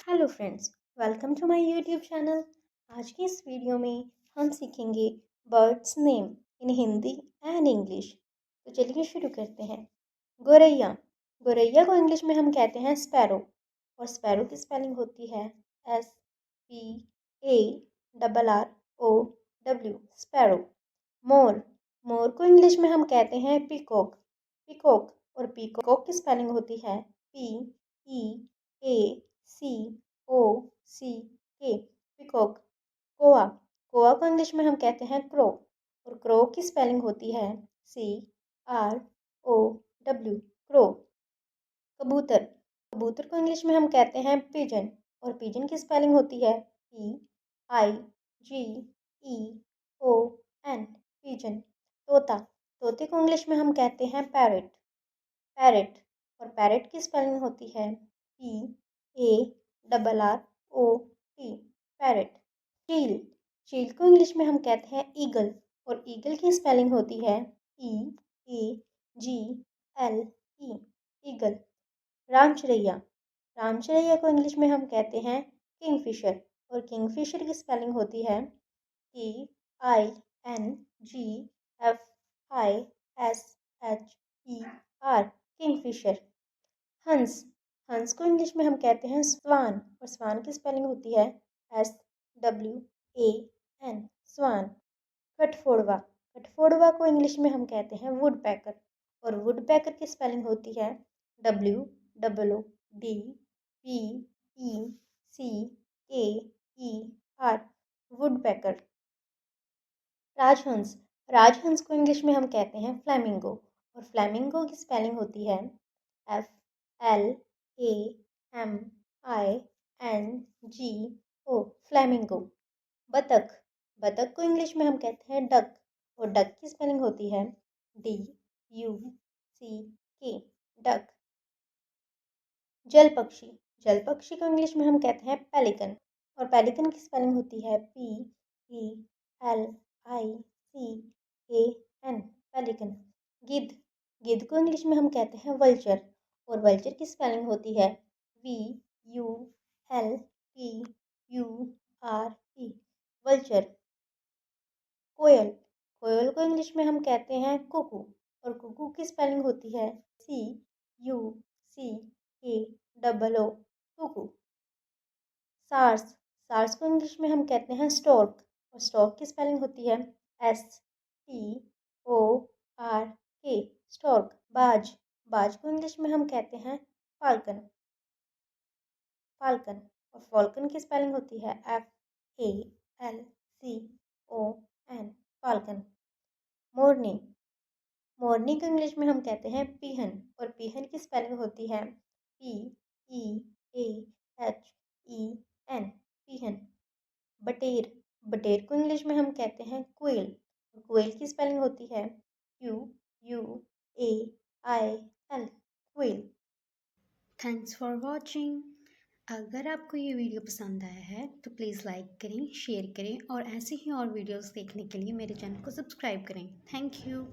Hello friends, welcome to my YouTube channel. आज की इस वीडियो में हम सीखेंगे birds name in Hindi and English. तो चलिए शुरू करते हैं। गोरैया। गोरैया को इंग्लिश में हम कहते हैं स्पैरो, और स्पैरो की स्पेलिंग होती है SPARROW, स्पैरो। मोर। मोर को इंग्लिश में हम कहते हैं पीकॉक, पीकॉक, और पीकॉक की स्पेलिंग होती है PEACOCK, पीकॉक। कोआ। कोआ को इंग्लिश में हम कहते हैं क्रो, और क्रो की स्पेलिंग होती है CROW, क्रो। कबूतर। कबूतर को इंग्लिश में हम कहते हैं पिजन, और पिजन की स्पेलिंग होती है PIGEON, पिजन। तोता। तोते को इंग्लिश में हम कहते हैं पैरट, पैरट, और पैरट की स्पेलिंग होती है PARROT, पैरट। चील। चील को इंग्लिश में हम कहते हैं ईगल, और ईगल की स्पेलिंग होती है EAGLE, ईगल। रामचिड़ैया। रामचिड़ैया को इंग्लिश में हम कहते हैं किंगफिशर, और किंगफिशर की स्पेलिंग होती है KINGFISHER, किंगफिशर। हंस। हंस को इंग्लिश में हम कहते हैं स्वान, और स्वान की स्पेलिंग होती है SWAN, स्वान। कठफोड़वा। कठफोड़वा को इंग्लिश में हम कहते हैं वुडपैकर, और वुडपैकर की स्पेलिंग होती है WOODPECKER, वुडपैकर। राजहंस। राजहंस को इंग्लिश में हम कहते हैं फ्लैमिंगो, और फ्लैमिंगो की स्पेलिंग होती है FLAMINGO, फ्लैमिंगो। बतख। बतख को इंग्लिश में हम कहते हैं डक, और डक की स्पेलिंग होती है DUCK, डक। जल पक्षी। जल पक्षी को इंग्लिश में हम कहते हैं पेलिकन, और पेलिकन की स्पेलिंग होती है PELICAN, पेलिकन। गिद्ध। गिद्ध को इंग्लिश में हम कहते हैं वल्चर, और वल्चर की स्पेलिंग होती है VULTURE, वल्चर। कोयल। कोयल को इंग्लिश में हम कहते हैं कुकू, और कुकू की स्पेलिंग होती है CUCKOO, कुकू। सार्स। सार्स को इंग्लिश में हम कहते हैं स्टॉर्क, और स्टॉर्क की स्पेलिंग होती है STORK, स्टॉर्क। बाज। बाज को इंग्लिश में हम कहते हैं फाल्कन, फाल्कन, और फाल्कन की स्पेलिंग होती है FALCON, फाल्कन। मोरनी। मोरनी को इंग्लिश में हम कहते हैं पीहन, और पीहन की स्पेलिंग होती है PEAHEN, पीहन। बटेर। बटेर को इंग्लिश में हम कहते हैं क्वेल, और क्वेल की स्पेलिंग होती है QUAIL, quail. Thanks for watching. अगर आपको ये वीडियो पसंद आया है तो प्लीज़ लाइक करें, शेयर करें, और ऐसे ही और वीडियोस देखने के लिए मेरे चैनल को सब्सक्राइब करें। Thank you.